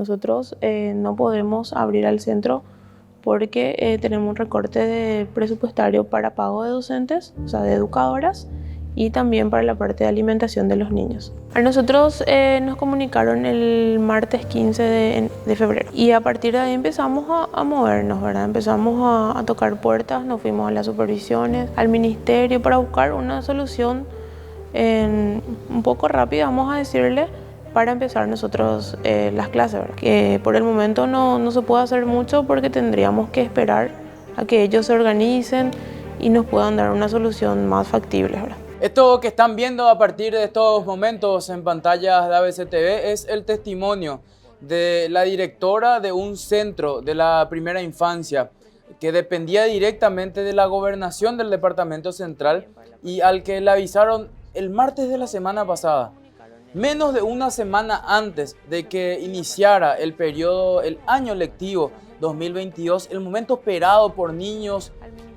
Nosotros no podemos abrir al centro porque tenemos un recorte de presupuestario para pago de docentes, o sea, de educadoras, y también para la parte de alimentación de los niños. A nosotros nos comunicaron el martes 15 de febrero y a partir de ahí empezamos a movernos, ¿verdad? Empezamos a tocar puertas, nos fuimos a las supervisiones, al ministerio para buscar una solución un poco rápida, vamos a decirle, para empezar nosotros las clases, ¿verdad? Que por el momento no se puede hacer mucho porque tendríamos que esperar a que ellos se organicen y nos puedan dar una solución más factible, ¿verdad? Esto que están viendo a partir de estos momentos en pantallas de ABC TV es el testimonio de la directora de un centro de la primera infancia que dependía directamente de la gobernación del departamento central y al que le avisaron el martes de la semana pasada, menos de una semana antes de que iniciara el año lectivo 2022, el momento esperado por niños,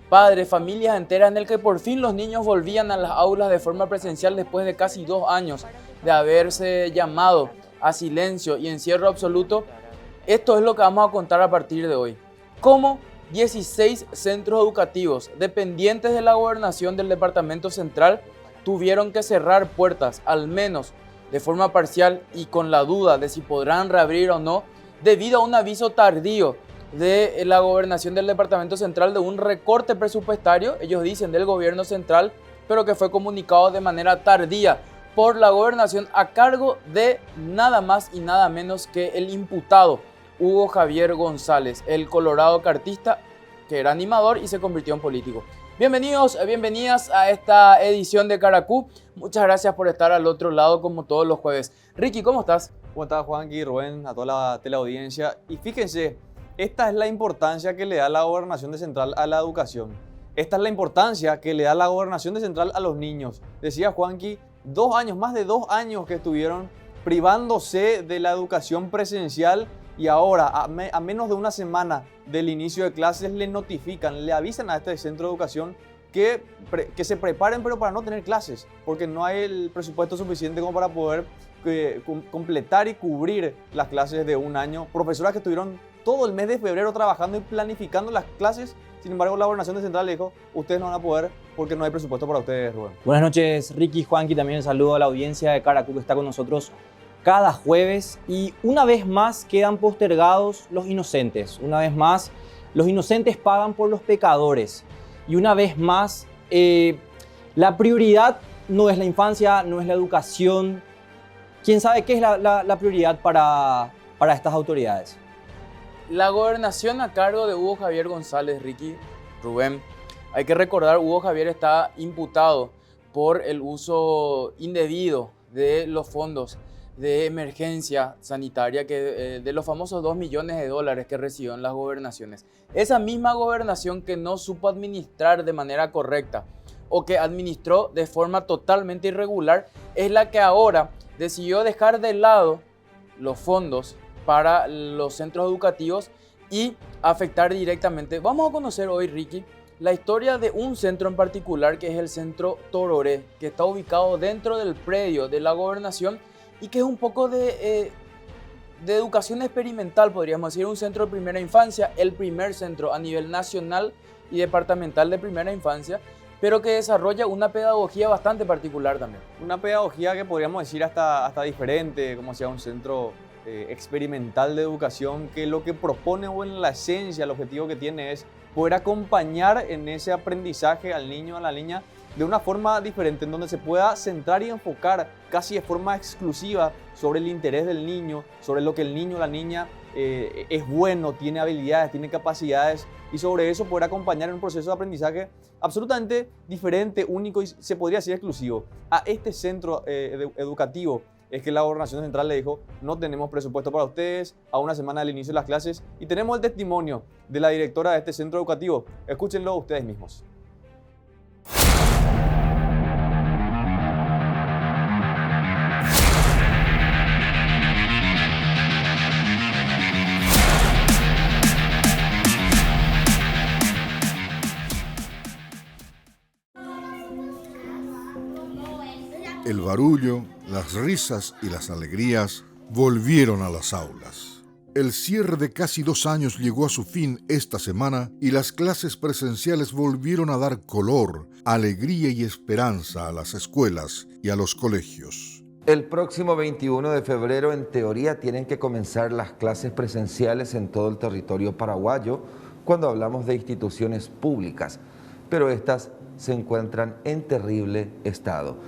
padres, familias enteras, en el que por fin los niños volvían a las aulas de forma presencial después de casi 2 años de haberse llamado a silencio y encierro absoluto. Esto es lo que vamos a contar a partir de hoy. Cómo 16 centros educativos dependientes de la gobernación del departamento central tuvieron que cerrar puertas, al menos de forma parcial y con la duda de si podrán reabrir o no, debido a un aviso tardío de la gobernación del departamento central de un recorte presupuestario, ellos dicen del gobierno central, pero que fue comunicado de manera tardía por la gobernación a cargo de nada más y nada menos que el imputado Hugo Javier González, el colorado cartista que era animador y se convirtió en político. Bienvenidos, bienvenidas a esta edición de Caracú. Muchas gracias por estar al otro lado como todos los jueves. Ricky, ¿cómo estás? ¿Cómo estás, Juanqui, Rubén, a toda la teleaudiencia? Y fíjense, esta es la importancia que le da la gobernación de Central a la educación. Esta es la importancia que le da la gobernación de Central a los niños. Decía Juanqui, 2 años, más de 2 años que estuvieron privándose de la educación presencial y ahora, a menos de una semana del inicio de clases, le notifican, le avisan a este centro de educación que se preparen, pero para no tener clases, porque no hay el presupuesto suficiente como para poder completar y cubrir las clases de 1 año. Profesoras que estuvieron todo el mes de febrero trabajando y planificando las clases. Sin embargo, la gobernación de Central le dijo, ustedes no van a poder porque no hay presupuesto para ustedes, Rubén. Buenas noches, Ricky, Juanqui, también saludo a la audiencia de Caracú que está con nosotros cada jueves. Y una vez más quedan postergados los inocentes. Una vez más, los inocentes pagan por los pecadores. Y una vez más, la prioridad no es la infancia, no es la educación. ¿Quién sabe qué es la prioridad para estas autoridades? La gobernación a cargo de Hugo Javier González, Ricky, Rubén. Hay que recordar, Hugo Javier está imputado por el uso indebido de los fondos de emergencia sanitaria, de los famosos $2 millones que recibió en las gobernaciones. Esa misma gobernación que no supo administrar de manera correcta o que administró de forma totalmente irregular es la que ahora decidió dejar de lado los fondos para los centros educativos y afectar directamente. Vamos a conocer hoy, Ricky, la historia de un centro en particular que es el Centro Tororé, que está ubicado dentro del predio de la gobernación y que es un poco de educación experimental, podríamos decir, un centro de primera infancia, el primer centro a nivel nacional y departamental de primera infancia, pero que desarrolla una pedagogía bastante particular también. Una pedagogía que podríamos decir hasta diferente, como sea un centro experimental de educación, que lo que propone o en la esencia, el objetivo que tiene es poder acompañar en ese aprendizaje al niño, a la niña, de una forma diferente, en donde se pueda centrar y enfocar casi de forma exclusiva sobre el interés del niño, sobre lo que el niño o la niña es bueno, tiene habilidades, tiene capacidades, y sobre eso poder acompañar en un proceso de aprendizaje absolutamente diferente, único y se podría decir exclusivo. A este centro educativo es que la gobernación central le dijo, no tenemos presupuesto para ustedes, a 1 semana del inicio de las clases, y tenemos el testimonio de la directora de este centro educativo. Escúchenlo ustedes mismos. El barullo, las risas y las alegrías volvieron a las aulas. El cierre de casi 2 años llegó a su fin esta semana y las clases presenciales volvieron a dar color, alegría y esperanza a las escuelas y a los colegios. El próximo 21 de febrero, en teoría, tienen que comenzar las clases presenciales en todo el territorio paraguayo cuando hablamos de instituciones públicas, pero estas se encuentran en terrible estado.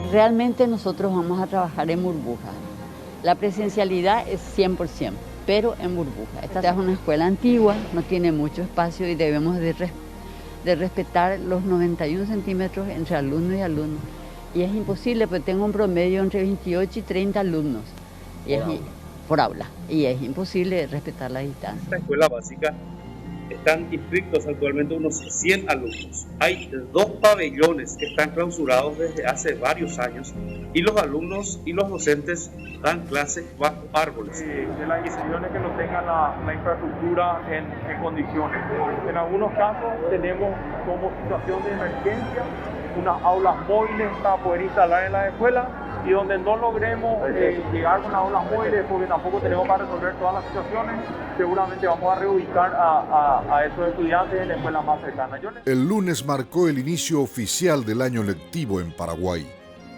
Realmente nosotros vamos a trabajar en burbuja. La presencialidad es 100%, pero en burbuja. Esta es una escuela antigua, no tiene mucho espacio y debemos de respetar los 91 centímetros entre alumno y alumno. Y es imposible, porque tengo un promedio entre 28 y 30 alumnos por aula. Y es imposible respetar la distancia. Esta escuela básica están inscritos actualmente unos 100 alumnos. Hay 2 pabellones que están clausurados desde hace varios años y los alumnos y los docentes dan clases bajo árboles. De las instituciones que no tengan la infraestructura en condiciones. En algunos casos tenemos como situación de emergencia unas aulas móviles para poder instalar en las escuelas, y donde no logremos llegar con las aulas móviles porque tampoco tenemos para resolver todas las situaciones, seguramente vamos a reubicar a esos estudiantes en la escuela más cercana. El lunes marcó el inicio oficial del año lectivo en Paraguay.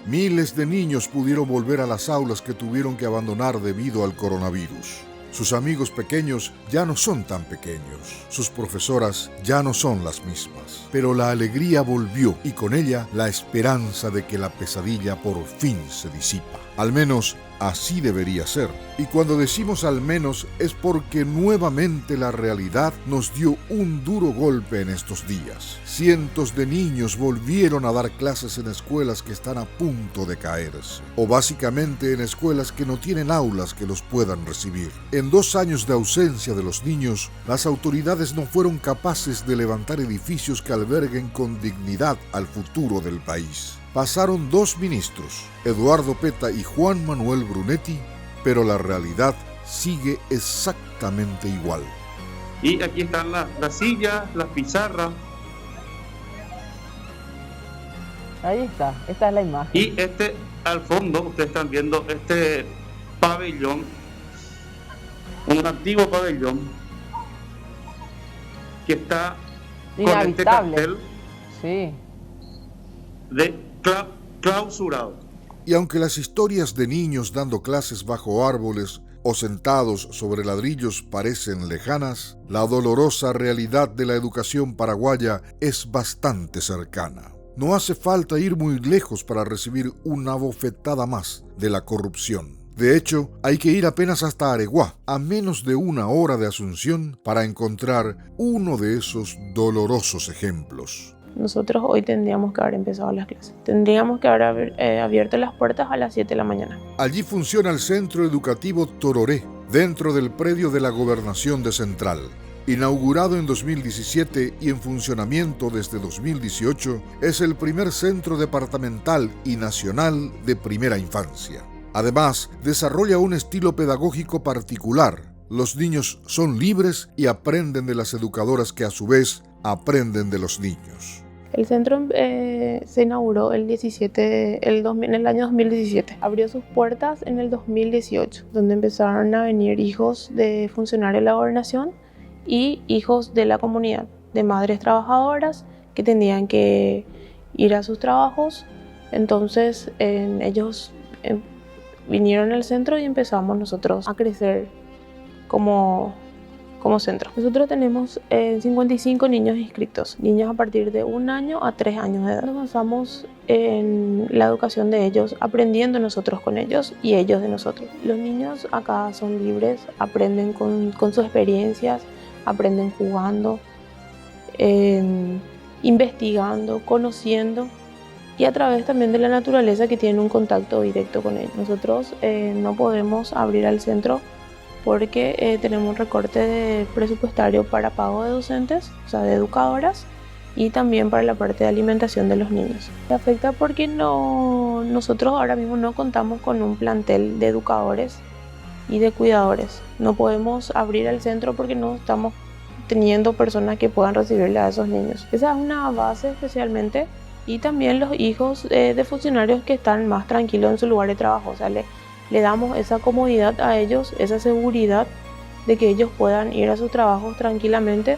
Miles de niños pudieron volver a las aulas que tuvieron que abandonar debido al coronavirus. Sus amigos pequeños ya no son tan pequeños, sus profesoras ya no son las mismas, pero la alegría volvió y con ella la esperanza de que la pesadilla por fin se disipa. Al menos así debería ser. Y cuando decimos al menos es porque nuevamente la realidad nos dio un duro golpe en estos días. Cientos de niños volvieron a dar clases en escuelas que están a punto de caerse, o básicamente en escuelas que no tienen aulas que los puedan recibir. En 2 años de ausencia de los niños, las autoridades no fueron capaces de levantar edificios que alberguen con dignidad al futuro del país. Pasaron 2 ministros, Eduardo Peta y Juan Manuel Brunetti, pero la realidad sigue exactamente igual. Y aquí están las sillas, las pizarras. Ahí está, esta es la imagen. Y al fondo, ustedes están viendo este pabellón, un antiguo pabellón que está inhabitable. Con este cartel Sí. de clausurado. Y aunque las historias de niños dando clases bajo árboles o sentados sobre ladrillos parecen lejanas, la dolorosa realidad de la educación paraguaya es bastante cercana. No hace falta ir muy lejos para recibir una bofetada más de la corrupción. De hecho, hay que ir apenas hasta Areguá, a menos de 1 hora de Asunción, para encontrar uno de esos dolorosos ejemplos. Nosotros hoy tendríamos que haber empezado las clases. Tendríamos que haber abierto las puertas a las 7 de la mañana. Allí funciona el Centro Educativo Tororé, dentro del predio de la Gobernación de Central. Inaugurado en 2017 y en funcionamiento desde 2018, es el primer centro departamental y nacional de primera infancia. Además, desarrolla un estilo pedagógico particular. Los niños son libres y aprenden de las educadoras que a su vez aprenden de los niños. El centro se inauguró en el año 2017. Abrió sus puertas en el 2018, donde empezaron a venir hijos de funcionarios de la gobernación y hijos de la comunidad, de madres trabajadoras que tenían que ir a sus trabajos. Entonces ellos vinieron al centro y empezamos nosotros a crecer como centro. Nosotros tenemos 55 niños inscritos, niños a partir de 1 año a 3 años de edad. Nos basamos en la educación de ellos, aprendiendo nosotros con ellos y ellos de nosotros. Los niños acá son libres, aprenden con sus experiencias, aprenden jugando. investigando, conociendo y a través también de la naturaleza que tienen un contacto directo con ellos. Nosotros no podemos abrir al centro porque tenemos un recorte presupuestario para pago de docentes, o sea, de educadoras, y también para la parte de alimentación de los niños. Se afecta porque nosotros ahora mismo no contamos con un plantel de educadores y de cuidadores. No podemos abrir el centro porque no estamos teniendo personas que puedan recibirle a esos niños. Esa es una base especialmente, y también los hijos de funcionarios que están más tranquilos en su lugar de trabajo. O sea, le damos esa comodidad a ellos, esa seguridad de que ellos puedan ir a sus trabajos tranquilamente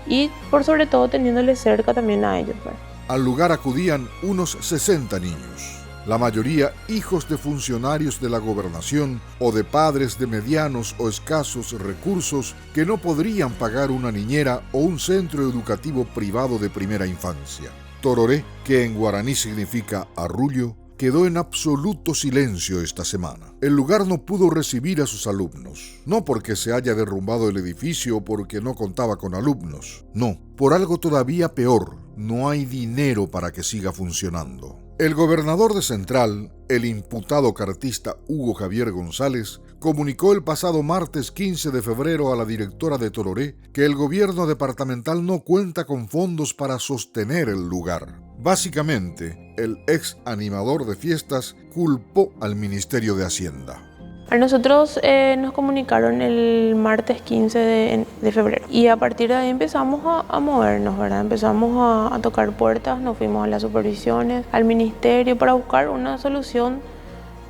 y por sobre todo teniéndoles cerca también a ellos, ¿verdad? Al lugar acudían unos 60 niños, la mayoría hijos de funcionarios de la gobernación o de padres de medianos o escasos recursos que no podrían pagar una niñera o un centro educativo privado de primera infancia. Tororé, que en guaraní significa arrullo, quedó en absoluto silencio esta semana. El lugar no pudo recibir a sus alumnos, no porque se haya derrumbado el edificio o porque no contaba con alumnos, no, por algo todavía peor: no hay dinero para que siga funcionando. El gobernador de Central, el imputado cartista Hugo Javier González, comunicó el pasado martes 15 de febrero a la directora de Tororé que el gobierno departamental no cuenta con fondos para sostener el lugar. Básicamente, el ex animador de fiestas culpó al Ministerio de Hacienda. A nosotros nos comunicaron el martes 15 de febrero y a partir de ahí empezamos a movernos, ¿verdad? Empezamos a tocar puertas, nos fuimos a las supervisiones, al ministerio para buscar una solución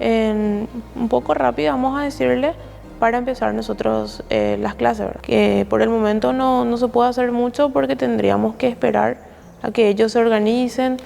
un poco rápida, vamos a decirle, para empezar nosotros las clases, ¿verdad? Que por el momento no se puede hacer mucho porque tendríamos que esperar a que ellos se organicen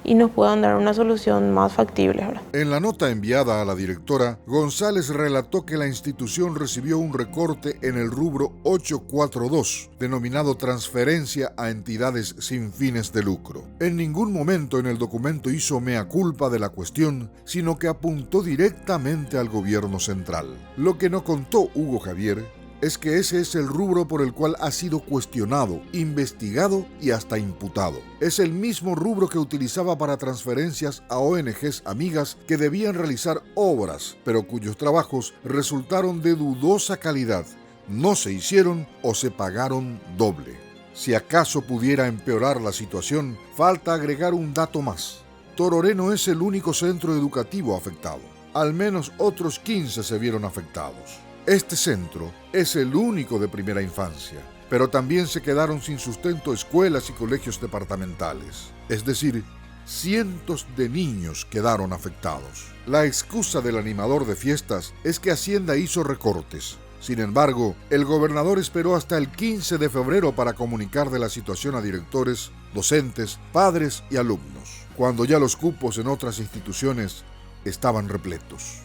y nos puedan dar una solución más factible, ¿verdad? En la nota enviada a la directora, González relató que la institución recibió un recorte en el rubro 842, denominado transferencia a entidades sin fines de lucro. En ningún momento en el documento hizo mea culpa de la cuestión, sino que apuntó directamente al gobierno central. Lo que no contó Hugo Javier es que ese es el rubro por el cual ha sido cuestionado, investigado y hasta imputado. Es el mismo rubro que utilizaba para transferencias a ONGs amigas que debían realizar obras, pero cuyos trabajos resultaron de dudosa calidad, no se hicieron o se pagaron doble. Si acaso pudiera empeorar la situación, falta agregar un dato más. Tororé no es el único centro educativo afectado. Al menos otros 15 se vieron afectados. Este centro es el único de primera infancia, pero también se quedaron sin sustento escuelas y colegios departamentales. Es decir, cientos de niños quedaron afectados. La excusa del animador de fiestas es que Hacienda hizo recortes. Sin embargo, el gobernador esperó hasta el 15 de febrero para comunicar de la situación a directores, docentes, padres y alumnos, cuando ya los cupos en otras instituciones estaban repletos.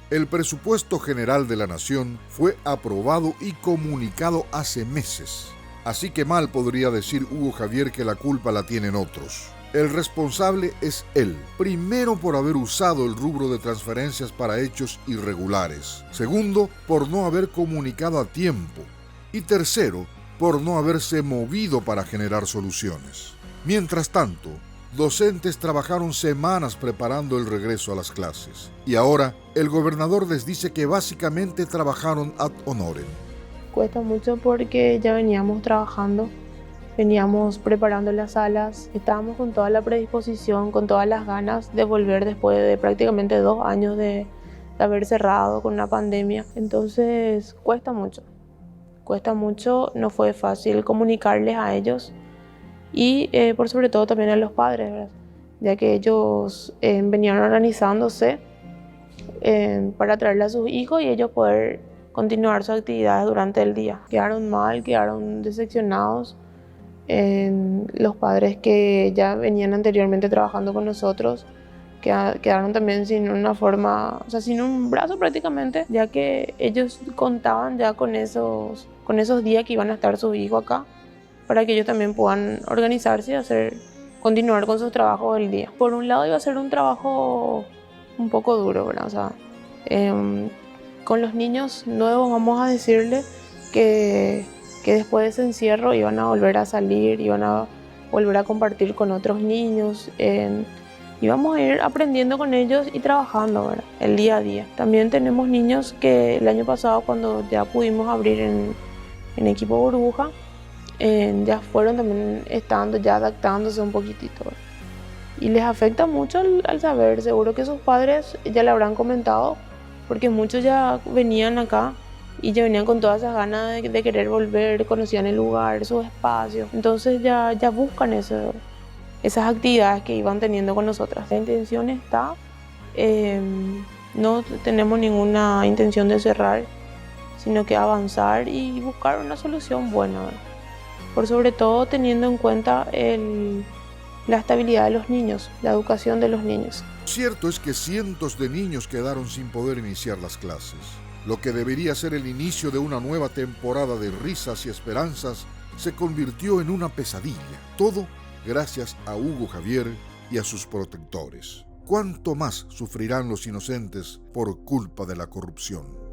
El presupuesto general de la Nación fue aprobado y comunicado hace meses. Así que mal podría decir Hugo Javier que la culpa la tienen otros. El responsable es él, primero por haber usado el rubro de transferencias para hechos irregulares. Segundo, por no haber comunicado a tiempo. Y tercero, por no haberse movido para generar soluciones. Mientras tanto, docentes trabajaron semanas preparando el regreso a las clases. Y ahora, el gobernador les dice que básicamente trabajaron ad honorem. Cuesta mucho porque ya veníamos trabajando, veníamos preparando las salas, estábamos con toda la predisposición, con todas las ganas de volver después de prácticamente 2 años de haber cerrado con una pandemia. Entonces, cuesta mucho, no fue fácil comunicarles a ellos. Y por sobre todo también a los padres, ¿verdad? Ya que ellos venían organizándose para traerle a sus hijos y ellos poder continuar sus actividades durante el día. Quedaron mal, quedaron decepcionados. Los padres que ya venían anteriormente trabajando con nosotros quedaron también sin una forma, o sea, sin un brazo prácticamente, ya que ellos contaban ya con esos días que iban a estar sus hijos acá, para que ellos también puedan organizarse y continuar con sus trabajos del día. Por un lado iba a ser un trabajo un poco duro, ¿verdad? O sea, con los niños nuevos vamos a decirle que que después de ese encierro iban a volver a salir, iban a volver a compartir con otros niños. Íbamos a ir aprendiendo con ellos y trabajando, ¿verdad? El día a día. También tenemos niños que el año pasado, cuando ya pudimos abrir en equipo burbuja, ya fueron también estando, ya adaptándose un poquitito, ¿verdad? Y les afecta mucho al saber, seguro que sus padres ya le habrán comentado, porque muchos ya venían acá y ya venían con todas esas ganas de querer volver, conocían el lugar, sus espacios, entonces ya buscan esas actividades que iban teniendo con nosotras. La intención está, no tenemos ninguna intención de cerrar, sino que avanzar y buscar una solución buena, ¿verdad? Por sobre todo teniendo en cuenta la estabilidad de los niños, la educación de los niños. Cierto es que cientos de niños quedaron sin poder iniciar las clases. Lo que debería ser el inicio de una nueva temporada de risas y esperanzas se convirtió en una pesadilla. Todo gracias a Hugo Javier y a sus protectores. ¿Cuánto más sufrirán los inocentes por culpa de la corrupción?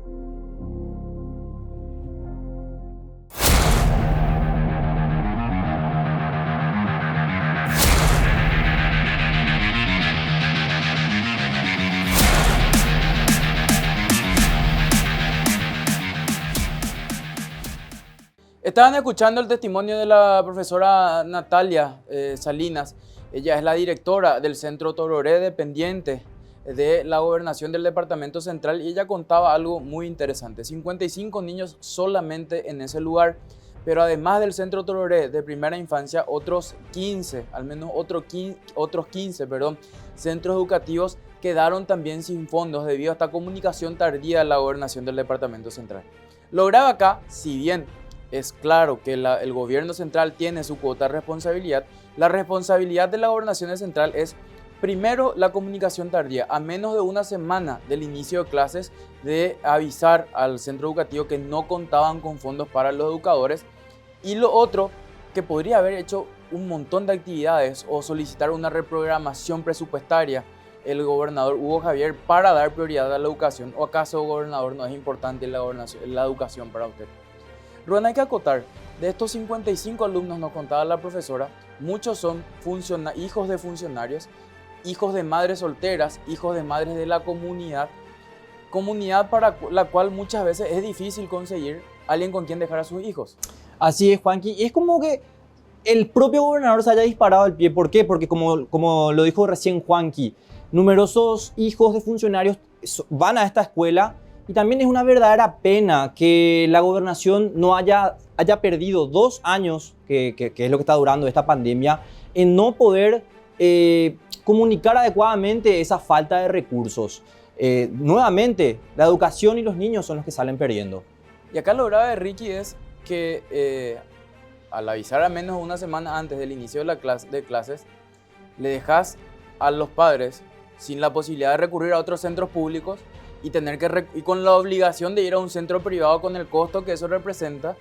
Estaban escuchando el testimonio de la profesora Natalia Salinas. Ella es la directora del Centro Tororé, dependiente de la gobernación del Departamento Central, y ella contaba algo muy interesante. 55 niños solamente en ese lugar, pero además del Centro Tororé de primera infancia, otros 15, al menos otros 15, centros educativos quedaron también sin fondos debido a esta comunicación tardía de la gobernación del Departamento Central. Lo grave acá, si bien es claro que el gobierno central tiene su cuota de responsabilidad, la responsabilidad de la gobernación central es primero la comunicación tardía, a menos de una semana del inicio de clases, de avisar al centro educativo que no contaban con fondos para los educadores, y lo otro, que podría haber hecho un montón de actividades o solicitar una reprogramación presupuestaria el gobernador Hugo Javier para dar prioridad a la educación. ¿O acaso, gobernador, no es importante la educación para usted? Rubén, hay que acotar, de estos 55 alumnos, nos contaba la profesora, muchos son hijos de funcionarios, hijos de madres solteras, hijos de madres de la comunidad para la cual muchas veces es difícil conseguir alguien con quien dejar a sus hijos. Así es, Juanqui, y es como que el propio gobernador se haya disparado el pie. ¿Por qué? Porque como lo dijo recién Juanqui, numerosos hijos de funcionarios van a esta escuela. Y también es una verdadera pena que la gobernación no haya perdido 2 años, que es lo que está durando esta pandemia, en no poder comunicar adecuadamente esa falta de recursos. Nuevamente, la educación y los niños son los que salen perdiendo. Y acá lo grave de Ricky es que al avisar a menos de una semana antes del inicio de clases, le dejas a los padres sin la posibilidad de recurrir a otros centros públicos y con la obligación de ir a un centro privado con el costo que eso representa,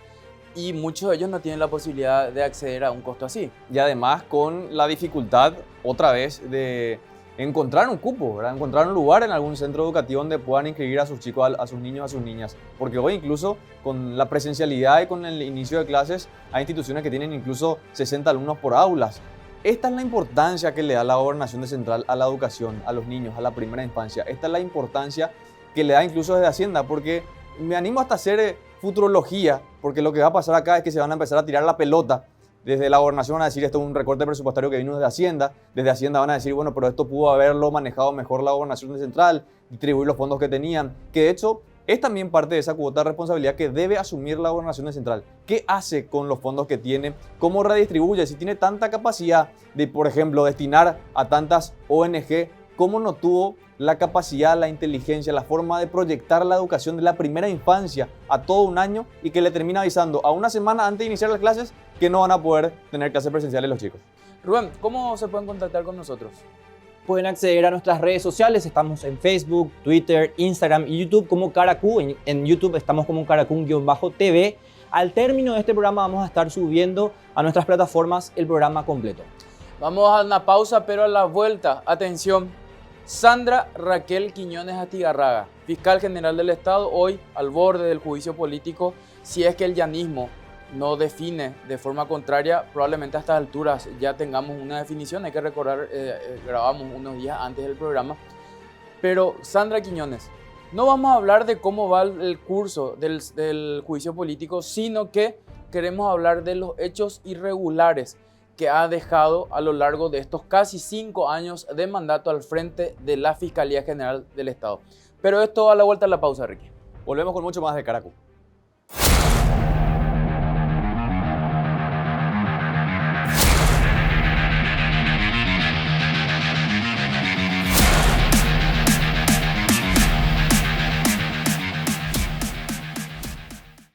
y muchos de ellos no tienen la posibilidad de acceder a un costo así. Y además con la dificultad, otra vez, de encontrar un cupo, ¿verdad? Encontrar un lugar en algún centro educativo donde puedan inscribir a sus chicos, a sus niños, a sus niñas. Porque hoy incluso con la presencialidad y con el inicio de clases, hay instituciones que tienen incluso 60 alumnos por aulas. Esta es la importancia que le da la gobernación central a la educación, a los niños, a la primera infancia. Esta es la importancia que le da incluso desde Hacienda, porque me animo hasta a hacer futurología, porque lo que va a pasar acá es que se van a empezar a tirar la pelota. Desde la gobernación van a decir esto es un recorte presupuestario que vino desde Hacienda. Desde Hacienda van a decir, bueno, pero esto pudo haberlo manejado mejor la gobernación central, distribuir los fondos que tenían, que de hecho es también parte de esa cuota de responsabilidad que debe asumir la gobernación central. ¿Qué hace con los fondos que tiene? ¿Cómo redistribuye? Si tiene tanta capacidad de, por ejemplo, destinar a tantas ONG, ¿cómo no tuvo la capacidad, la inteligencia, la forma de proyectar la educación de la primera infancia a todo un año y que le termina avisando a una semana antes de iniciar las clases que no van a poder tener clases presenciales los chicos? Rubén, ¿cómo se pueden contactar con nosotros? Pueden acceder a nuestras redes sociales, estamos en Facebook, Twitter, Instagram y YouTube como Caracú. En YouTube estamos como Caracú_TV. Al término de este programa vamos a estar subiendo a nuestras plataformas el programa completo. Vamos a una pausa, pero a la vuelta, atención, Sandra Raquel Quiñones Astigarraga, fiscal general del Estado, hoy al borde del juicio político, si es que el llanismo no define de forma contraria, probablemente a estas alturas ya tengamos una definición. Hay que recordar, grabamos unos días antes del programa. Pero Sandra Quiñones, no vamos a hablar de cómo va el curso del juicio político, sino que queremos hablar de los hechos irregulares que ha dejado a lo largo de estos casi 5 años de mandato al frente de la Fiscalía General del Estado. Pero esto a la vuelta a la pausa, Ricky. Volvemos con mucho más de Caracú.